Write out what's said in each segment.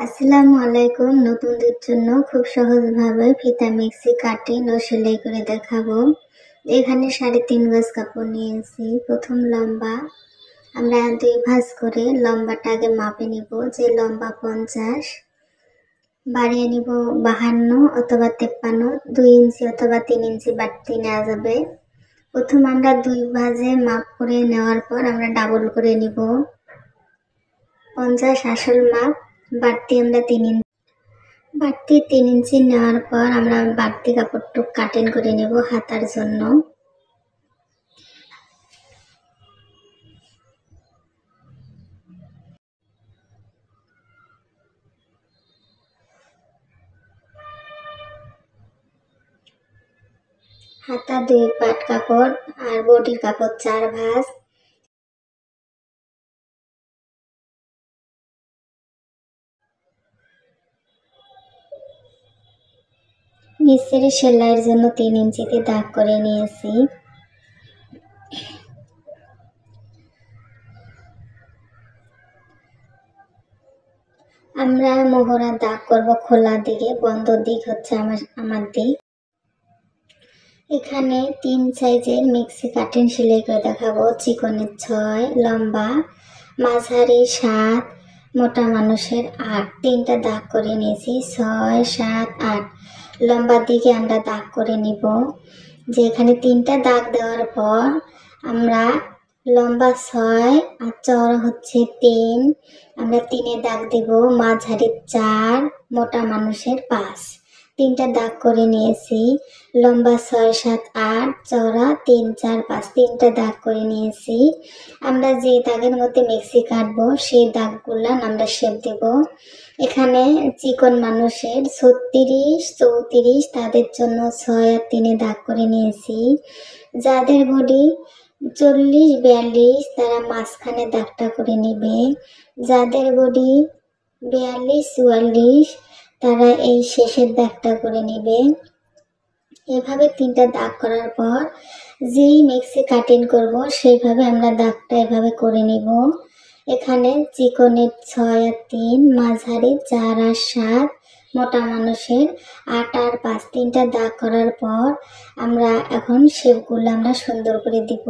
আসসালামু আলাইকুম। নতুনদের জন্য খুব সহজভাবে ফিতা মিক্সি কাটিং ও সেলাই করে দেখাবো। এখানে 3.5 গজ কাপড় নিয়েছি। প্রথম লম্বা আমরা 2 ভাঁজ করে লম্বাটা আগে মাপে নিব। যে লম্বা 50 বাড়িয়ে নিব 52 অথবা 53, 2 ইঞ্চি অথবা 3 ইঞ্চি বাড়তি নেওয়া যাবে। প্রথম আমরা 2 ভাঁজে মাপ করে নেওয়ার পর আমরা ডাবল করে নিব। 50 আসল মাপ, বাড়তি আমরা 3 ইঞ্চি নেওয়ার পর আমরা বাড়তি কাপড়টুক কাটিং করে নেব হাতার জন্য। হাতা 2 পাট কাপড় আর বডির কাপড় 4 ভাঁজ। নিচের সেলাইয়ের জন্য 3 ইঞ্চিতে দাগ করে নিয়েছি। আমরা মোহরা দাগ করব খোলা দিকে, বন্ধ দিক হচ্ছে আমার দিক। এখানে 3 সাইজের মিক্সি কাটিং সেলাই করে দেখাবো। চিকনের 6, লম্বা, মাঝারি 7, মোটা মানুষের 8। 3টা দাগ করে নিয়েছি। 6, 7, 8 লম্বার দিকে আমরা দাগ করে নিব। যে এখানে 3টা দাগ দেওয়ার পর আমরা লম্বা 6 আর চওড়া হচ্ছে 3, আমরা 3-এ দাগ দেব। মাঝারি 4, মোটা মানুষের 5। 3টা দাগ করে নিয়েছি। লম্বা 6, 7, 8, চওড়া 3, 4, 5 3টা দাগ করে নিয়েছি। আমরা যে দাগের মধ্যে মিক্সি কাটবো সেই দাগগুলা আমরা শেপ দেব। এখানে চিকন মানুষের 36, 34 তাদের জন্য 6 আর 3-এ দাগ করে নিয়েছি। যাদের বডি 40, 42 তারা মাঝখানে দাগটা করে নেবে। যাদের বডি 42, 44 তারা এই শেষের দাগটা করে নেবে। এভাবে 3টা দাগ করার পর যেই মিক্সি কাটিং করব সেইভাবে আমরা দাগটা এভাবে করে নিব। এখানে চিকনের 6 আর 3, মাঝারি 4 আর 7, মোটা মানুষের 8 আর 5। 3টা দাগ করার পর আমরা এখন শেপগুলো আমরা সুন্দর করে দিব।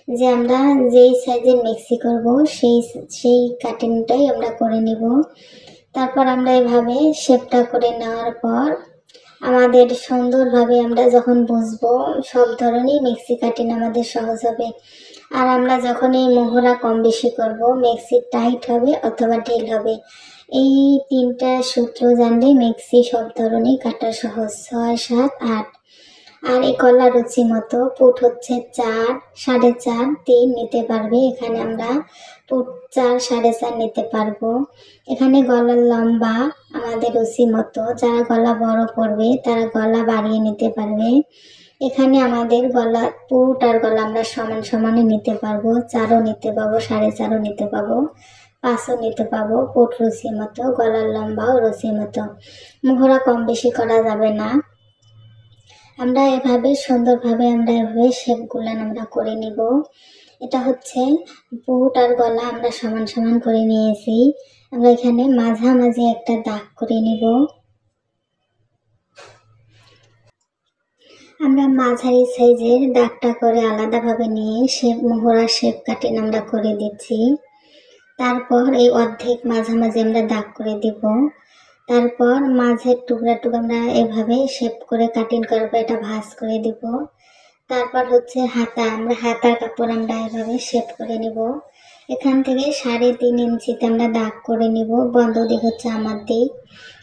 যে আমরা যেই সাইজের মিক্সি করব সেই কাটিংটাই আমরা করে নিব। তারপর আমরা এভাবে শেপটা করে নেওয়ার পর আমাদের সুন্দরভাবে আমরা যখন বুঝবো সব ধরনের মিক্সি কাটিং আমাদের সহজ হবে। আর আমরা যখন এই মোহরা কম বেশি করব, মিক্সি টাইট হবে অথবা ঢিল হবে। এই 3টা সূত্র জানলে মিক্সি সব ধরনের কাটা সহজ। 6, 7, 8 আর এই গলা রুচি মতো পুট হচ্ছে 4, 4.5, 3 নিতে পারবে। এখানে আমরা পুট 4, 4.5 নিতে পারবো। এখানে গলার লম্বা আমাদের রুচি মতো, যারা গলা বড় করবে তারা গলা বাড়িয়ে নিতে পারবে। এখানে আমাদের গলা পুট আর গলা আমরা সমান সমানে নিতে পারবো। 4ও নিতে পারবো, 4.5ও নিতে পারবো, 5ও নিতে পারবো। পুট রুচি মতো, গলার লম্বাও রুচি মতো। মোহরা কম বেশি করা যাবে না। আমরা এভাবে সুন্দরভাবে আমরা এভাবে শেপগুলো আমরা করে নিব। এটা হচ্ছে বুট আর গলা আমরা সমান সমান করে নিয়েছি। আমরা এখানে মাঝামাঝি একটা দাগ করে নিব। আমরা মাঝারি সাইজের দাগটা করে আলাদাভাবে নিয়ে মোহরা শেপ কাটিং আমরা করে দিচ্ছি। তারপর এই অর্ধেক মাঝামাঝি আমরা দাগ করে দিব। তারপর মাঝের টুকরা আমরা এভাবে শেপ করে কাটিং করবো, এটা ভাঁজ করে দিব। তারপর হচ্ছে হাতা, আমরা হাতার কাপড় আমরা এভাবে শেপ করে নিব। এখান থেকে 3.5 ইঞ্চিতে আমরা দাগ করে নিব। বন্ধ দিক হচ্ছে আমার দিক,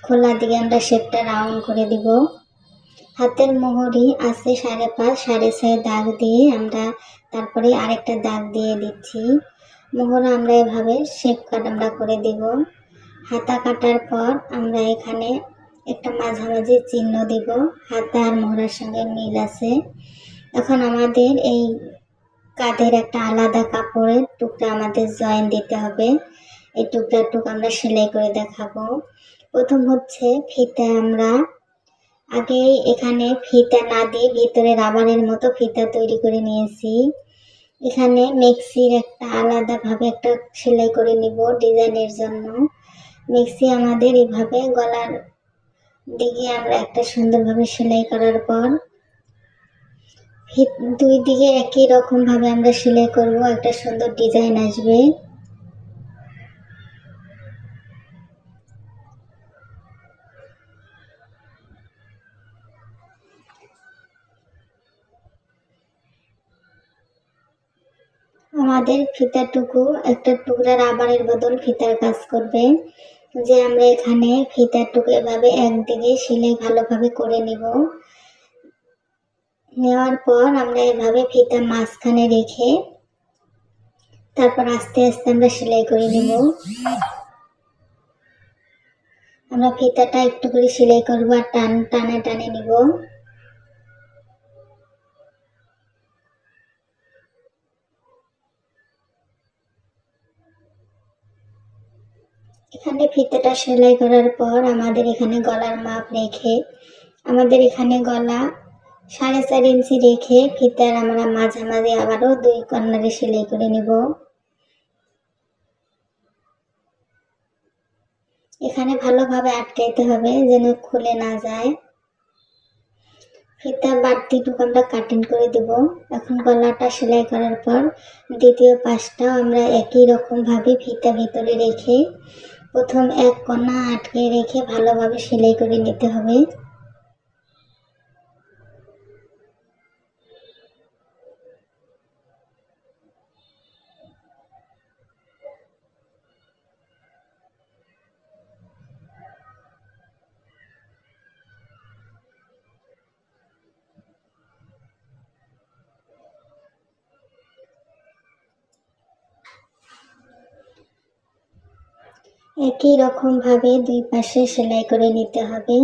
খোলা দিকে আমরা শেপটা রাউন্ড করে দিব। হাতের মোহরি আছে 5.5, 6.5 দাগ দিয়ে আমরা তারপরে আরেকটা দাগ দিয়ে দিচ্ছি। মোহরা আমরা এভাবে শেপ কাট আমরা করে দিব। হাতা কাটার পর আমরা এখানে একটা মাঝামাঝি চিহ্ন দিব। হাতা আর মোহরার সঙ্গে মিল আছে। এখন আমাদের এই কাঁধের একটা আলাদা কাপড়ের টুকরা আমাদের জয়েন দিতে হবে। এই টুকরা আমরা সেলাই করে দেখাবো। প্রথম হচ্ছে ফিতা, আমরা আগে এখানে ফিতা না দিয়ে ভিতরে রাবারের মতো ফিতা তৈরি করে নিয়েছি। এখানে মিক্সির একটা আলাদাভাবে একটা সেলাই করে নিব ডিজাইনের জন্য। মিক্সি আমাদের এভাবে গলার দিকে আমরা একটা সুন্দরভাবে সেলাই করার পর দুই দিকে একই রকম ভাবে আমরা সেলাই করব, একটা সুন্দর ডিজাইন আসবে। আমাদের ফিতাটুকু একটা টুকরা রাবারের বদল ফিতার কাজ করবে। যে আমরা এখানে ফিতাটুকু এভাবে একদিকে সেলাই ভালোভাবে করে নিব। নেওয়ার পর আমরা এভাবে ফিতা মাঝখানে রেখে তারপর আস্তে আস্তে আমরা সেলাই করে নিব। আমরা ফিতাটা একটু করে সেলাই করব আর টানে টানে নিব। এখানে ফিতাটা সেলাই করার পর আমাদের এখানে গলার মাপ রেখে, আমাদের এখানে গলা 4.5 ইঞ্চি রেখে ফিতার আমরা মাঝামাঝি আবারও 2 কর্নারে সেলাই করে নিব। এখানে ভালোভাবে আটকাইতে হবে যেন খুলে না যায়। ফিতা বাড়তিটুকু আমরা কাটিং করে দেব। এখন গলাটা সেলাই করার পর দ্বিতীয় পাশটাও আমরা একই রকম ভাবে ফিতা ভিতরে রেখে প্রথম এক কোণা আটকে রেখে ভালোভাবে সেলাই করে নিতে হবে। একই রকম ভাবে দুই পাশে সেলাই করে নিতে হবে।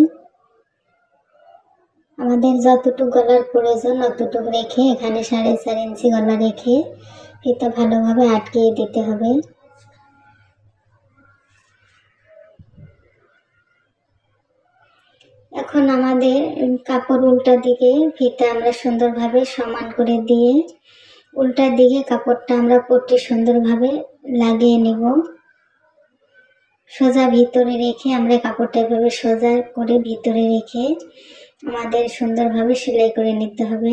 আমাদের যতটুকু গলার প্রয়োজন অতটুকু রেখে এখানে 4.5 ইঞ্চি গলা রেখে ফিতা ভালোভাবে আটকিয়ে দিতে হবে। এখন আমাদের কাপড় উল্টা দিকে ফিতা আমরা সুন্দরভাবে সমান করে দিয়ে উল্টা দিকে কাপড়টা আমরা পট্টি সুন্দরভাবে লাগিয়ে নিব। সোজা ভিতরে রেখে আমরা কাপড়টা এভাবে সোজা করে ভিতরে রেখে আমাদের সুন্দরভাবে সেলাই করে নিতে হবে।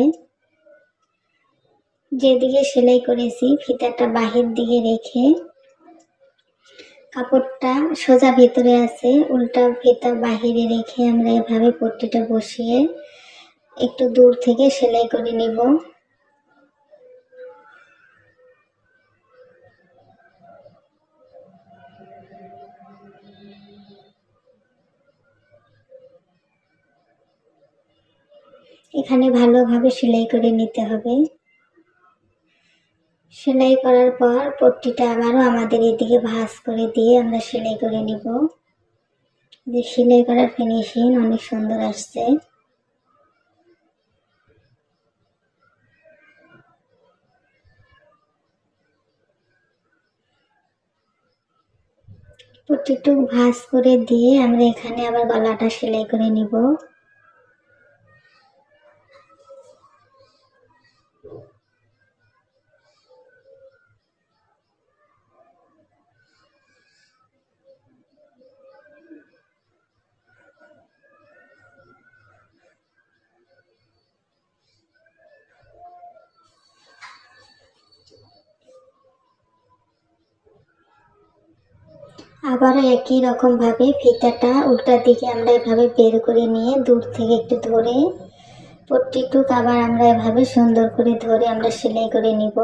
যেদিকে সেলাই করেছি ফিতাটা বাহির দিকে রেখে কাপড়টা সোজা ভিতরে আছে, উল্টা ফিতা বাহিরে রেখে আমরা এভাবে পট্টিটা বসিয়ে একটু দূর থেকে সেলাই করে নিব। এখানে ভালোভাবে সেলাই করে নিতে হবে। সেলাই করার পর পট্টিটা আবারও আমাদের এদিকে ভাঁজ করে দিয়ে আমরা সেলাই করে নিব। যে সেলাই করার ফিনিশিং অনেক সুন্দর আসছে। পট্টিটুকু ভাঁজ করে দিয়ে আমরা এখানে আবার গলাটা সেলাই করে নিব। আবারও একই রকম ভাবে ফিতাটা উল্টা দিকে আমরা এভাবে বের করে নিয়ে দূর থেকে একটু ধরে পট্টিটুকু আবার আমরা এভাবে সুন্দর করে ধরে আমরা সেলাই করে নিব।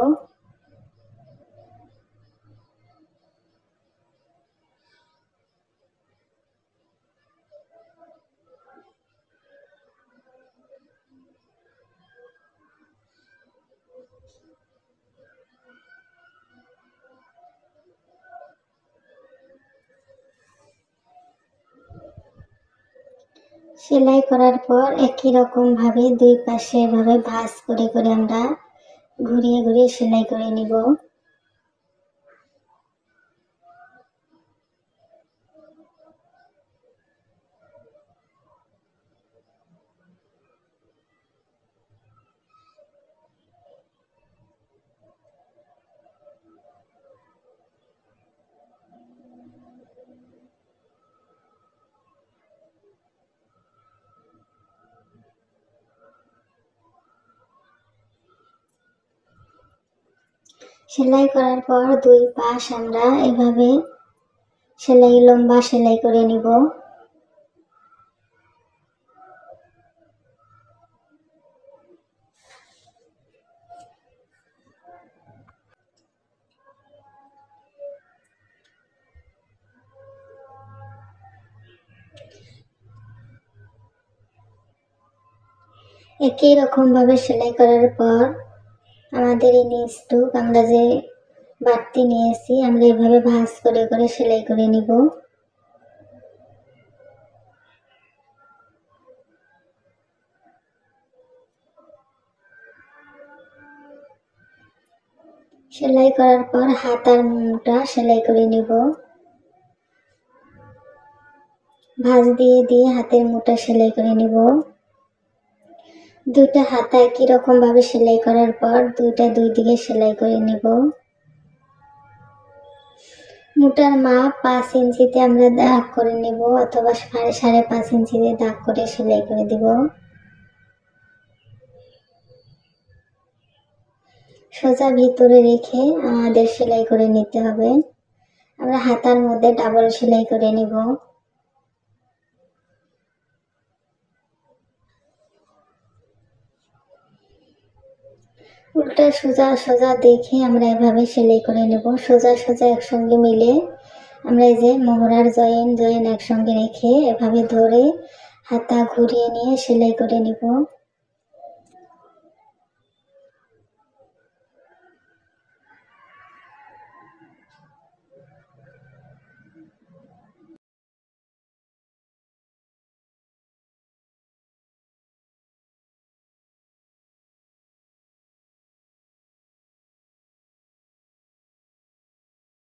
সেলাই করার পর একই রকম ভাবে দুই পাশে এভাবে ভাঁজ করে করে আমরা ঘুরিয়ে ঘুরিয়ে সেলাই করে নিব। সেলাই করার পর দুই পাশ আমরা এভাবে সেলাই লম্বা সেলাই করে নিব। একই রকম ভাবে সেলাই করার পর আমাদের এই নিচটুক আমরা যে বাড়তি নিয়েছি আমরা এভাবে ভাঁজ করে করে সেলাই করে নিব। সেলাই করার পর হাতার মুটা সেলাই করে নিব। ভাঁজ দিয়ে দিয়ে হাতের মুটা সেলাই করে নিব। দুইটা হাতা একই রকম ভাবে সেলাই করার পর দুইটা দুই দিকে সেলাই করে নিব। মুটার মাপ 5 ইঞ্চিতে আমরা দাগ করে নিব অথবা 5.5 ইঞ্চিতে দাগ করে সেলাই করে দিব। সোজা ভিতরে রেখে আমাদের সেলাই করে নিতে হবে। আমরা হাতার মধ্যে ডাবল সেলাই করে নিব। উল্টা সোজা সোজা দেখে আমরা এভাবে সেলাই করে নেব। সোজা সোজা একসঙ্গে মিলে আমরা এই যে মোহরার জয়েন একসঙ্গে রেখে এভাবে ধরে হাতা ঘুরিয়ে নিয়ে সেলাই করে নিব।